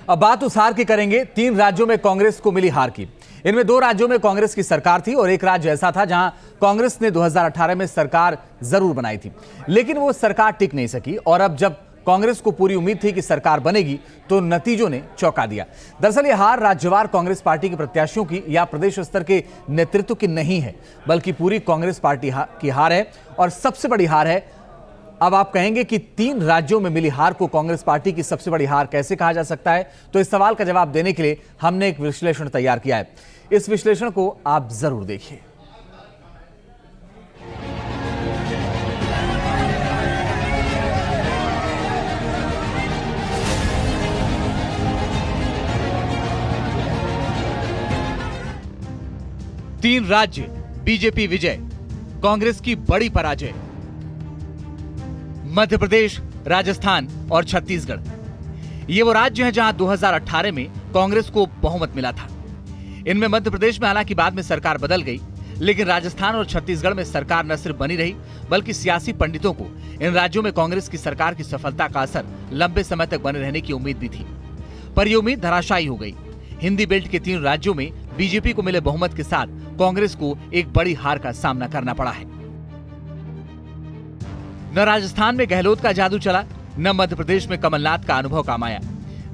अब बात उस हार की करेंगे। 3 राज्यों में कांग्रेस को मिली हार की। इनमें 2 राज्यों में कांग्रेस की सरकार थी और एक राज्य ऐसा था जहां कांग्रेस ने 2018 में सरकार जरूर बनाई थी, लेकिन वो सरकार टिक नहीं सकी। और अब जब कांग्रेस को पूरी उम्मीद थी कि सरकार बनेगी, तो नतीजों ने चौंका दिया। दरअसल यह हार राज्यवार कांग्रेस पार्टी के प्रत्याशियों की या प्रदेश स्तर के नेतृत्व की नहीं है, बल्कि पूरी कांग्रेस पार्टी की हार है। और सबसे बड़ी हार है। अब आप कहेंगे कि 3 राज्यों में मिली हार को कांग्रेस पार्टी की सबसे बड़ी हार कैसे कहा जा सकता है? तो इस सवाल का जवाब देने के लिए हमने एक विश्लेषण तैयार किया है। इस विश्लेषण को आप जरूर देखिए। तीन राज्य बीजेपी विजय, कांग्रेस की बड़ी पराजय। मध्य प्रदेश, राजस्थान और छत्तीसगढ़ ये वो राज्य हैं जहां 2018 में कांग्रेस को बहुमत मिला था। इनमें मध्य प्रदेश में हालांकि बाद में सरकार बदल गई, लेकिन राजस्थान और छत्तीसगढ़ में सरकार न सिर्फ बनी रही, बल्कि सियासी पंडितों को इन राज्यों में कांग्रेस की सरकार की सफलता का असर लंबे समय तक बने रहने की उम्मीद भी थी। पर यह उम्मीद धराशायी हो गई। हिंदी बेल्ट के 3 राज्यों में बीजेपी को मिले बहुमत के साथ कांग्रेस को एक बड़ी हार का सामना करना पड़ा है। न राजस्थान में गहलोत का जादू चला, न मध्य प्रदेश में कमलनाथ का अनुभव काम आया,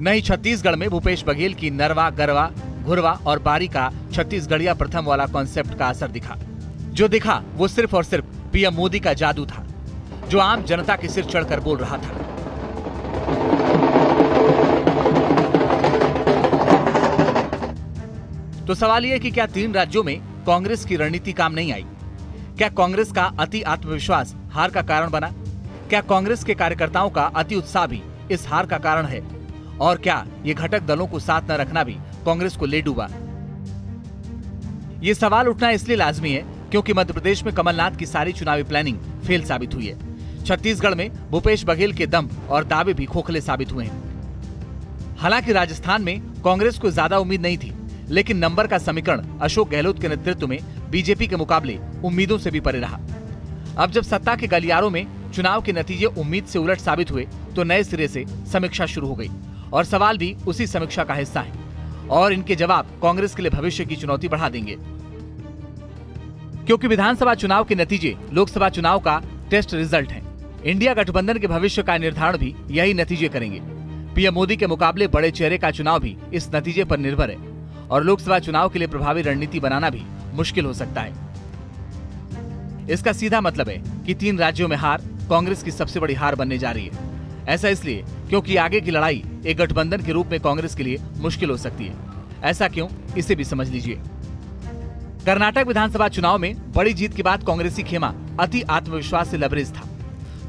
न ही छत्तीसगढ़ में भूपेश बघेल की नरवा, गरवा, घुरवा और बारी का छत्तीसगढ़िया प्रथम वाला कॉन्सेप्ट का असर दिखा। जो दिखा वो सिर्फ और सिर्फ पीएम मोदी का जादू था, जो आम जनता के सिर चढ़कर बोल रहा था। तो सवाल यह कि क्या 3 राज्यों में कांग्रेस की रणनीति काम नहीं आई? क्या कांग्रेस का अति आत्मविश्वास हार का कारण बना? क्या कांग्रेस के कार्यकर्ताओं का अति उत्साह भी इस हार का कारण है? और क्या ये घटक दलों को साथ न रखना भी कांग्रेस को ले डूबा? ये सवाल उठना इसलिए लाजमी है क्योंकि मध्य प्रदेश में कमलनाथ की सारी चुनावी प्लानिंग फेल साबित हुई है। छत्तीसगढ़ में भूपेश बघेल के दम और दावे भी खोखले साबित हुए हैं। हालांकि राजस्थान में कांग्रेस को ज्यादा उम्मीद नहीं थी, लेकिन नंबर का समीकरण अशोक गहलोत के नेतृत्व में बीजेपी के मुकाबले उम्मीदों से भी परे रहा। अब जब सत्ता के गलियारों में चुनाव के नतीजे उम्मीद से उलट साबित हुए, तो नए सिरे से समीक्षा शुरू हो गई और सवाल भी उसी समीक्षा का हिस्सा है। और इनके जवाब कांग्रेस के लिए भविष्य की चुनौती बढ़ा देंगे, क्योंकि विधानसभा चुनाव के नतीजे लोकसभा चुनाव का टेस्ट रिजल्ट हैं। इंडिया गठबंधन के भविष्य का निर्धारण भी यही नतीजे करेंगे। पीएम मोदी के मुकाबले बड़े चेहरे का चुनाव भी इस नतीजे पर निर्भर है और लोकसभा चुनाव के लिए प्रभावी रणनीति बनाना भी मुश्किल हो सकता है। इसका सीधा मतलब है कि 3 राज्यों में हार कांग्रेस की सबसे बड़ी हार बनने जा रही है। ऐसा इसलिए क्योंकि आगे की लड़ाई एक गठबंधन के रूप में कांग्रेस के लिए मुश्किल हो सकती है। ऐसा क्यों, इसे भी समझ लीजिए। कर्नाटक विधानसभा चुनाव में बड़ी जीत के बाद कांग्रेसी खेमा अति आत्मविश्वास से लबरेज था।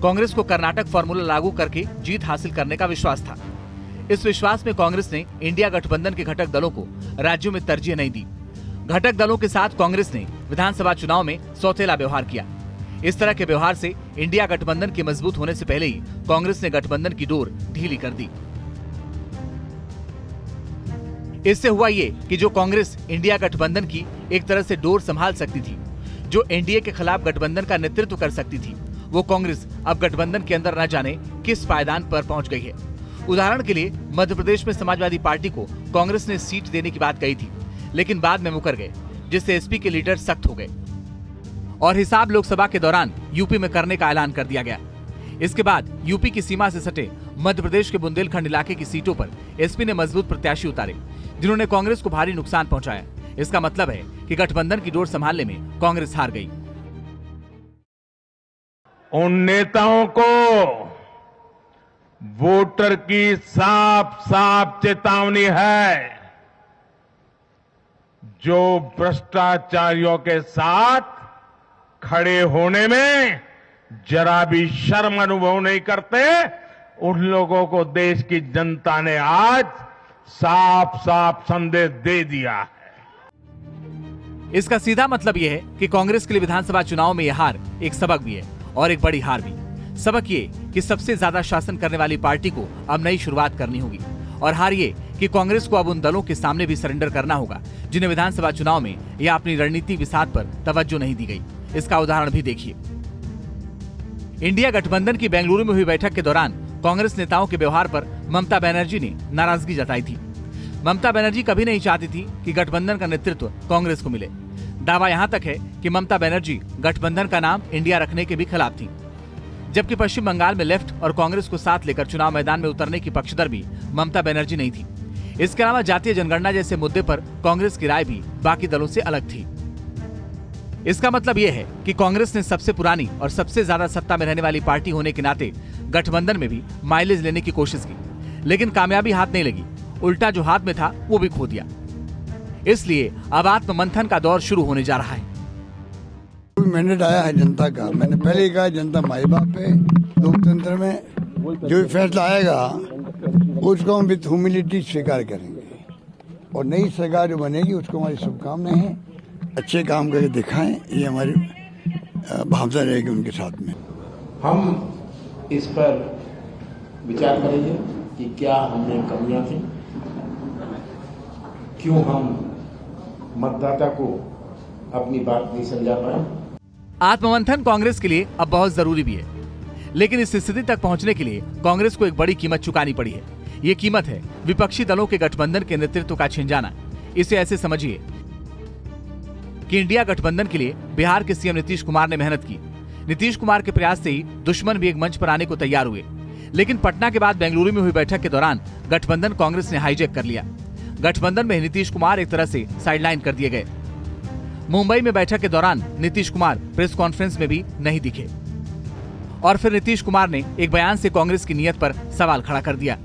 कांग्रेस को कर्नाटक फॉर्मूला लागू करके जीत हासिल करने का विश्वास था। इस विश्वास में कांग्रेस ने इंडिया गठबंधन के घटक दलों को राज्यों में तरजीह नहीं दी। घटक दलों के साथ कांग्रेस ने विधानसभा चुनाव में सौतेला व्यवहार किया। इस तरह के व्यवहार से इंडिया गठबंधन के मजबूत होने से पहले ही कांग्रेस ने गठबंधन की डोर ढीली कर दी। इससे हुआ ये कि जो कांग्रेस इंडिया गठबंधन की एक तरह से डोर संभाल सकती थी, जो एनडीए के खिलाफ गठबंधन का नेतृत्व कर सकती थी, वो कांग्रेस अब गठबंधन के अंदर न जाने किस पायदान पर पहुंच गई है। उदाहरण के लिए मध्य प्रदेश में समाजवादी पार्टी को कांग्रेस ने सीट देने की बात कही थी, लेकिन बाद में मुकर गए, जिससे एसपी के लीडर सख्त हो गए और हिसाब लोकसभा के दौरान यूपी में करने का ऐलान कर दिया गया। इसके बाद यूपी की सीमा से सटे मध्य प्रदेश के बुंदेलखंड इलाके की सीटों पर एसपी ने मजबूत प्रत्याशी उतारे, जिन्होंने कांग्रेस को भारी नुकसान पहुंचाया। इसका मतलब है कि गठबंधन की डोर संभालने में कांग्रेस हार गई। उन नेताओं को वोटर की साफ साफ चेतावनी है, जो भ्रष्टाचारियों के साथ खड़े होने में जरा भी शर्म अनुभव नहीं करते। उन लोगों को देश की जनता ने आज साफ साफ संदेश दे दिया है। इसका सीधा मतलब यह है कि कांग्रेस के लिए विधानसभा चुनाव में यह हार एक सबक भी है और एक बड़ी हार भी। सबक ये कि सबसे ज्यादा शासन करने वाली पार्टी को अब नई शुरुआत करनी होगी, और हार ये कि कांग्रेस को अब उन दलों के सामने भी सरेंडर करना होगा जिन्हें विधानसभा चुनाव में या अपनी रणनीति विसात पर तवज्जो नहीं दी गई। इसका उदाहरण भी देखिए। इंडिया गठबंधन की बेंगलुरु में हुई बैठक के दौरान कांग्रेस नेताओं के व्यवहार पर ममता बनर्जी ने नाराजगी जताई थी। ममता बनर्जी कभी नहीं चाहती थी कि गठबंधन का नेतृत्व कांग्रेस को मिले। दावा यहां तक है कि ममता बनर्जी गठबंधन का नाम इंडिया रखने के भी खिलाफ थी। जबकि पश्चिम बंगाल में लेफ्ट और कांग्रेस को साथ लेकर चुनाव मैदान में उतरने की पक्षधर भी ममता बनर्जी नहीं थी। इसके अलावा जातीय जनगणना जैसे मुद्दे पर कांग्रेस की राय भी बाकी दलों से अलग थी। इसका मतलब यह है कि कांग्रेस ने सबसे पुरानी और सबसे ज्यादा सत्ता में रहने वाली पार्टी होने के नाते गठबंधन में भी माइलेज लेने की कोशिश की, लेकिन कामयाबी हाथ नहीं लगी। उल्टा जो हाथ में था वो भी खो दिया। इसलिए अब आत्ममंथन का दौर शुरू होने जा रहा है। मैंडेट आया है जनता का। मैंने पहले ही कहा जनता माई बाप है। लोकतंत्र में जो भी फैसला आएगा उसको हम विद ह्यूमिलिटी स्वीकार करेंगे और नई सरकार जो बनेगी उसको हमारी शुभकामनाएं हैं। अच्छे काम करके दिखाएं, ये हमारी भावना रहेगी उनके साथ में। हम इस पर विचार करेंगे कि क्या हमने कमियां थी, क्यों हम मतदाता को अपनी बात नहीं समझा पाए। आत्ममंथन कांग्रेस के लिए अब बहुत जरूरी भी है, लेकिन इस स्थिति तक पहुंचने के लिए कांग्रेस को एक बड़ी कीमत चुकानी पड़ी है। ये कीमत है विपक्षी दलों के गठबंधन के नेतृत्व का छिन जाना। इसे ऐसे समझिए कि इंडिया गठबंधन के लिए बिहार के सीएम नीतीश कुमार ने मेहनत की। नीतीश कुमार के प्रयास से ही दुश्मन भी एक मंच पर आने को तैयार हुए, लेकिन पटना के बाद बेंगलुरु में हुई बैठक के दौरान गठबंधन कांग्रेस ने हाईजैक कर लिया। गठबंधन में नीतीश कुमार एक तरह से साइडलाइन कर दिए गए। मुंबई में बैठक के दौरान नीतीश कुमार प्रेस कॉन्फ्रेंस में भी नहीं दिखे और फिर नीतीश कुमार ने एक बयान से कांग्रेस की नीयत पर सवाल खड़ा कर दिया।